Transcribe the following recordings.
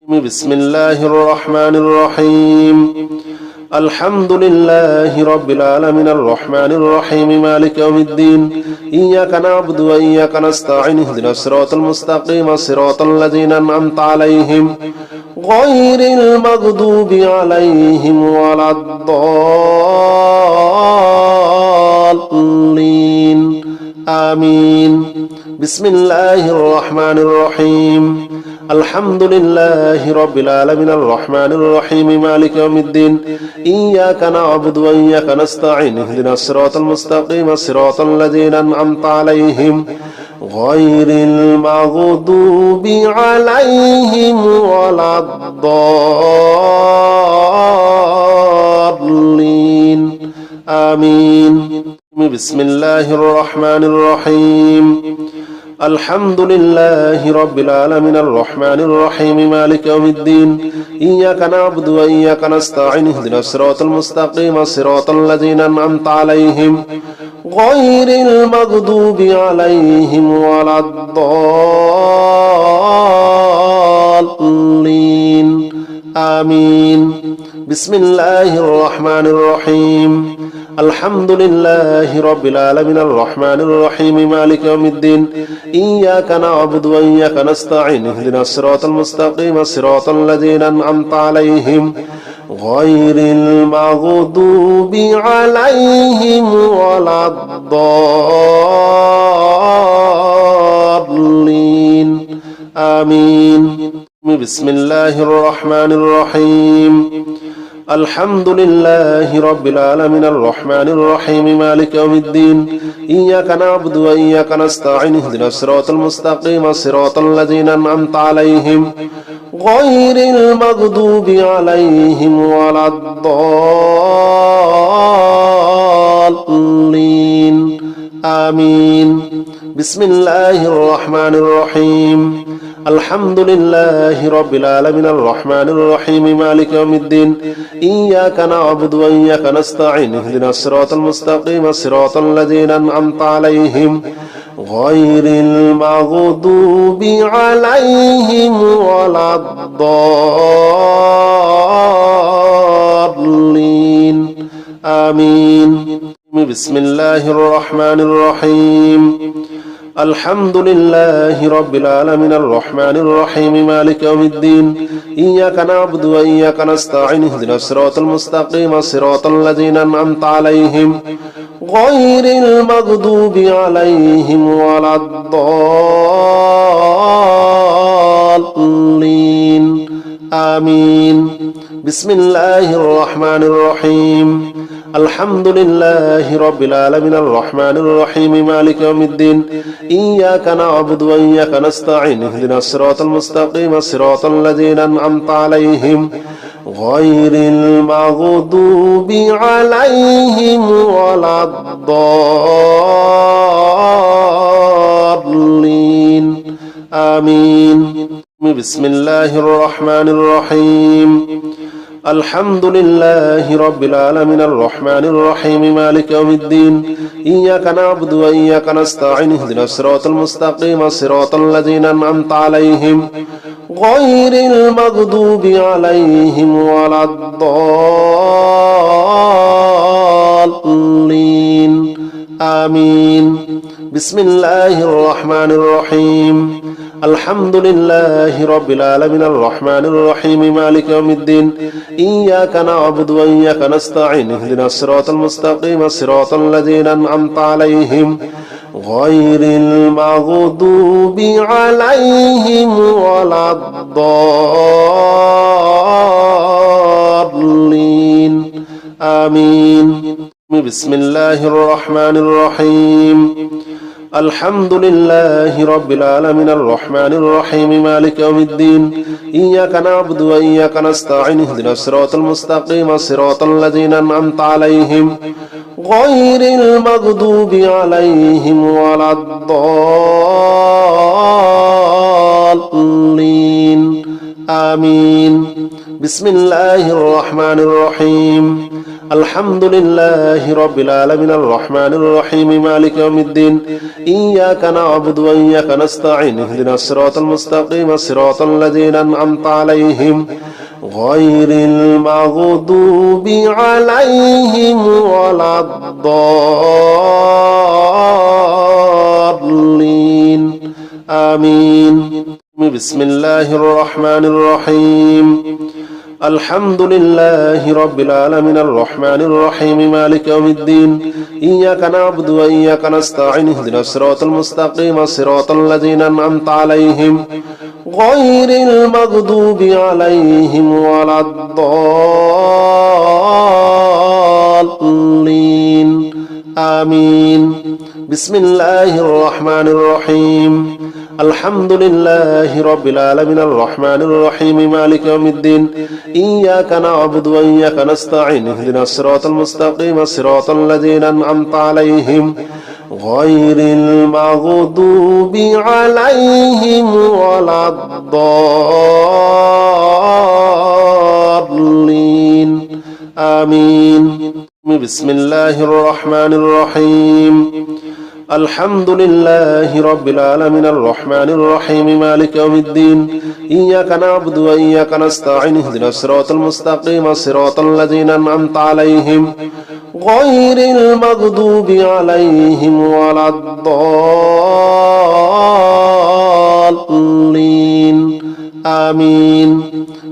بسم الله الرحمن الرحيم الحمد لله رب العالمين الرحمن الرحيم مالك يوم الدين إياك نعبد وإياك نستعين اهدنا الصراط المستقيم صراط الذين أنعمت عليهم غير المغضوب عليهم ولا الضالين آمين بسم الله الرحمن الرحيم الحمد لله رب العالمين الرحمن الرحيم مالك يوم الدين إياك نعبد وإياك نستعين اهدنا الصراط المستقيم صراط الذين أنعمت عليهم غير المغضوب عليهم ولا الضالين آمين بسم الله الرحمن الرحيم الحمد لله رب العالمين الرحمن الرحيم مالك يوم الدين إياك نعبد وإياك نستعين اهدنا الصراط المستقيم صراط الذين أنعمت عليهم غير المغضوب عليهم ولا الضالين آمين بسم الله الرحمن الرحيم الحمد لله رب العالمين الرحمن الرحيم مالك يوم الدين إياك نعبد وإياك نستعين اهدنا الصراط المستقيم صراط الذين أنعمت عليهم غير المغضوب عليهم ولا الضالين آمين بسم الله الرحمن الرحيم الحمد لله رب العالمين الرحمن الرحيم مالك يوم الدين إياك نعبد وإياك نستعين اهدنا الصراط المستقيم صراط الذين أنعمت عليهم غير المغضوب عليهم ولا الضالين آمين بسم الله الرحمن الرحيم الحمد لله رب العالمين الرحمن الرحيم مالك يوم الدين إياك نعبد وإياك نستعين اهدنا الصراط المستقيم صراط الذين أنعمت عليهم غير المغضوب عليهم ولا الضالين آمين بسم الله الرحمن الرحيم الحمد لله رب العالمين الرحمن الرحيم مالك يوم الدين إياك نعبد وإياك نستعين اهدنا الصراط المستقيم صراط الذين أنعمت عليهم غير المغضوب عليهم ولا الضالين آمين بسم الله الرحمن الرحيم الحمد لله رب العالمين الرحمن الرحيم مالك يوم الدين إياك نعبد وإياك نستعين اهدنا الصراط المستقيم صراط الذين أنعمت عليهم غير المغضوب عليهم ولا الضالين آمين بسم الله الرحمن الرحيم الحمد لله رب العالمين الرحمن الرحيم مالك يوم الدين إياك نعبد وإياك نستعين اهدنا الصراط المستقيم صراط الذين أنعمت عليهم غير المغضوب عليهم ولا الضالين آمين بسم الله الرحمن الرحيم الحمد لله رب العالمين الرحمن الرحيم مالك يوم الدين إياك نعبد وإياك نستعين اهدنا الصراط المستقيم صراط الذين أنعمت عليهم غير المغضوب عليهم ولا الضالين آمين بسم الله الرحمن الرحيم الحمد لله رب العالمين الرحمن الرحيم مالك يوم الدين إياك نعبد وإياك نستعين اهدنا الصراط المستقيم صراط الذين أنعمت عليهم غير المغضوب عليهم ولا الضالين آمين بسم الله الرحمن الرحيم আলহামদুলিল্লাহি রাব্বিল আলামিন আর রহমানির রহিম মালিক ইয়াউমিদ্দিন ইয়াকা না'বুদু ওয়া ইয়াকা নাস্তাঈন ইহদিনাস সিরাতাল মুস্তাকিম সিরাতাল লাযীনা আন'আমতা আলাইহিম গায়রিল মাগদুবি আলাইহিম ওয়ালাদ-দাল্লিন আমিন বিসমিল্লাহির রহমানির রহিম الحمد لله رب العالمين الرحمن الرحيم مالك يوم الدين إياك نعبد وإياك نستعين اهدنا الصراط المستقيم صراط الذين أنعمت عليهم غير المغضوب عليهم ولا الضالين آمين بسم الله الرحمن الرحيم الحمد لله رب العالمين الرحمن الرحيم مالك يوم الدين إياك نعبد وإياك نستعين اهدنا الصراط المستقيم صراط الذين أنعمت عليهم غير المغضوب عليهم ولا الضالين آمين بسم الله الرحمن الرحيم الحمد لله رب العالمين الرحمن الرحيم مالك يوم الدين إياك نعبد وإياك نستعين اهدنا الصراط المستقيم صراط الذين أنعمت عليهم غير المغضوب عليهم ولا الضالين آمين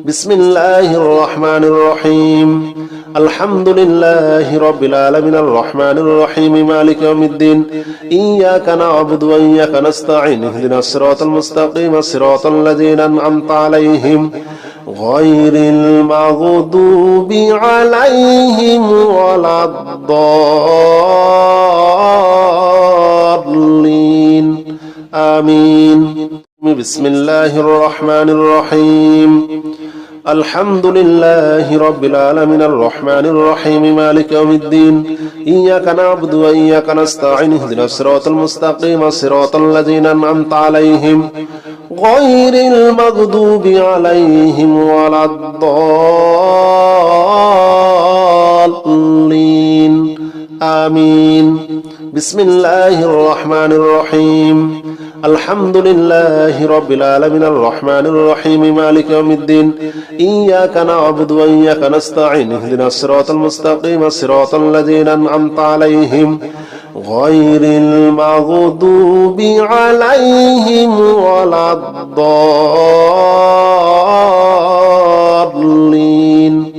بسم الله الرحمن الرحيم الحمد لله رب العالمين الرحمن الرحيم مالك يوم الدين إياك نعبد وإياك نستعين اهدنا الصراط المستقيم صراط الذين أنعمت عليهم غير المغضوب عليهم ولا الضالين آمين بسم الله الرحمن الرحيم الحمد لله رب العالمين الرحمن الرحيم مالك يوم الدين إياك نعبد وإياك نستعين اهدنا الصراط المستقيم صراط الذين أنعمت عليهم غير المغضوب عليهم ولا الضالين آمين بسم الله الرحمن الرحيم الحمد لله رب العالمين الرحمن الرحيم مالك يوم الدين إياك نعبد وإياك نستعين اهدنا الصراط المستقيم صراط الذين أنعمت عليهم غير المغضوب عليهم ولا الضالين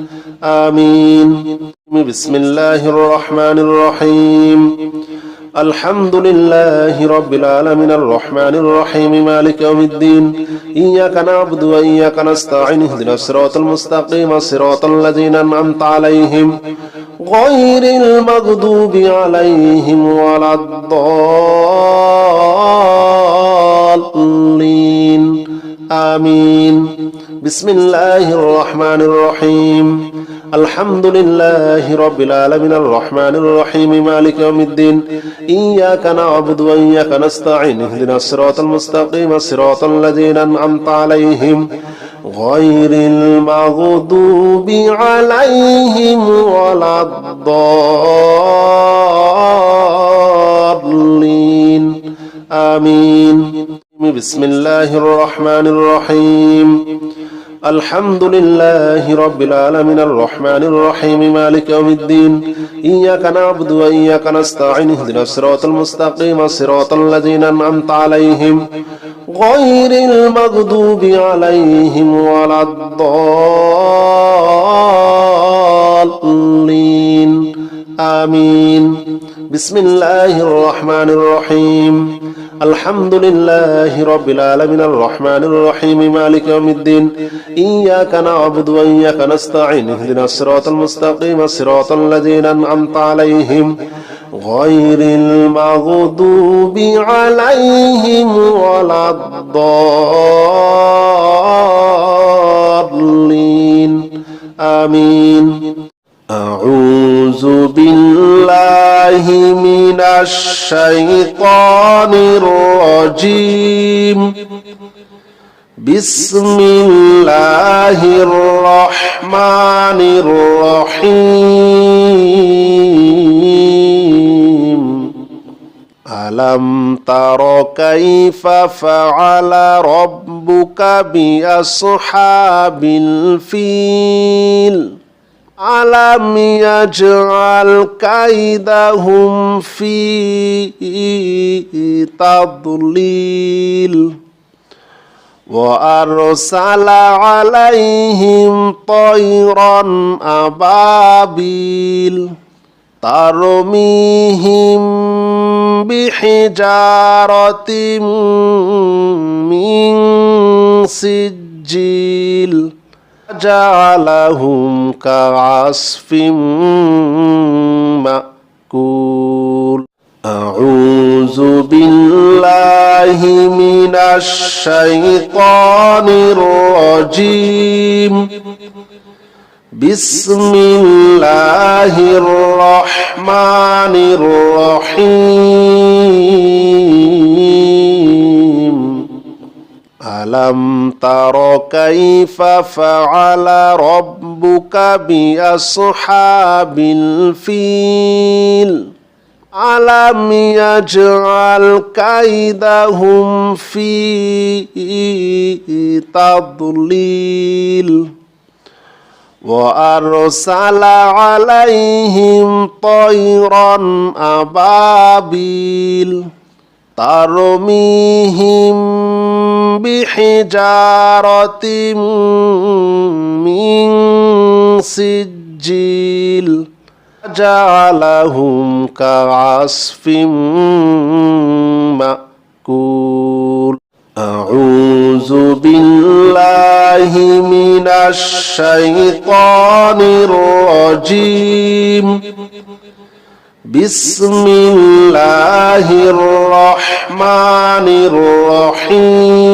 آمين بسم الله الرحمن الرحيم الحمد لله رب العالمين الرحمن الرحيم مالك يوم الدين إياك نعبد وإياك نستعين اهدنا الصراط المستقيم صراط الذين أنعمت عليهم غير المغضوب عليهم ولا الضالين آمين بسم الله الرحمن الرحيم الحمد لله رب العالمين الرحمن الرحيم مالك يوم الدين إياك نعبد وإياك نستعين اهدنا الصراط المستقيم صراط الذين أنعمت عليهم غير المغضوب عليهم ولا الضالين آمين بسم الله الرحمن الرحيم الحمد لله رب العالمين الرحمن الرحيم مالك يوم الدين إياك نعبد وإياك نستعين اهدنا الصراط المستقيم صراط الذين أنعمت عليهم غير المغضوب عليهم ولا الضالين آمين بسم الله الرحمن الرحيم الحمد لله رب العالمين الرحمن الرحيم مالك يوم الدين إياك نعبد وإياك نستعين اهدنا الصراط المستقيم صراط الذين أنعمت عليهم غير المغضوب عليهم ولا الضالين آمين أعوذ بالله من الشيطان الرجيم বিসমিল্লাহির রহমানির রহিম আলাম তারা কাইফা ফাআলা রাব্বুকা বিআসহাবিল ফিল আলাম ইয়াজআল কাইদাহুম ফি তাদলিল وأرسل عليهم طيرا أبابيل ترميهم بحجارة من سجيل جعلهم كعصف مأكول أعوذ بالله من الشيطان الرجيم بسم الله الرحمن الرحيم ألم تر كيف فعل ربك بأصحاب الفيل ألم يجعل كيدهم في تضليل وأرسل عليهم طيرا أبابيل ترميهم بحجارة من سجيل جعلهم كعصف مأكول أعوذ بالله من الشيطان الرجيم بسم الله الرحمن الرحيم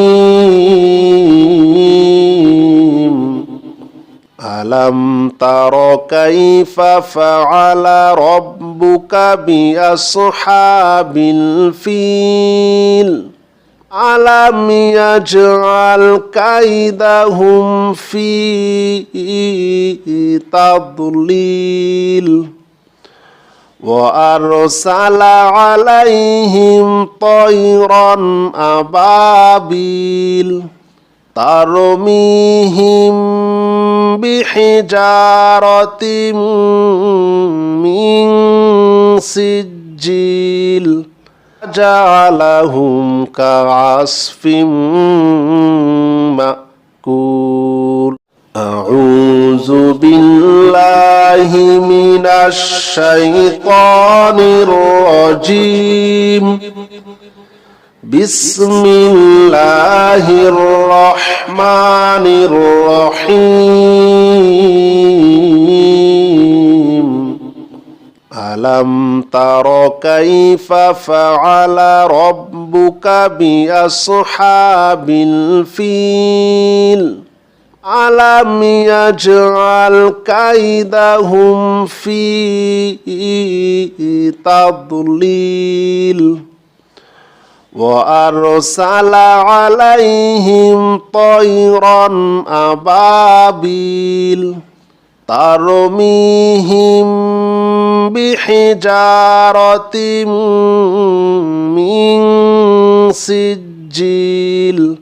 ألم تر كيف فعل ربك بأصحاب الفيل ألم يجعل كيدهم في تضليل وأرسل عليهم طيرا أبابيل ترميهم بحجارة من سجيل جعلهم كعصف مأكول أعوذ بالله من الشيطان الرجيم بسم الله الرحمن الرحيم ألم تر كيف فعل ربك بأصحاب الفيل ألم يجعل كيدهم في تضليل وأرسل عليهم طيرا أبابيل ترميهم بحجارة من سجيل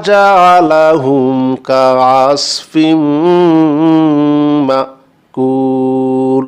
جعلهم كعصف مأكول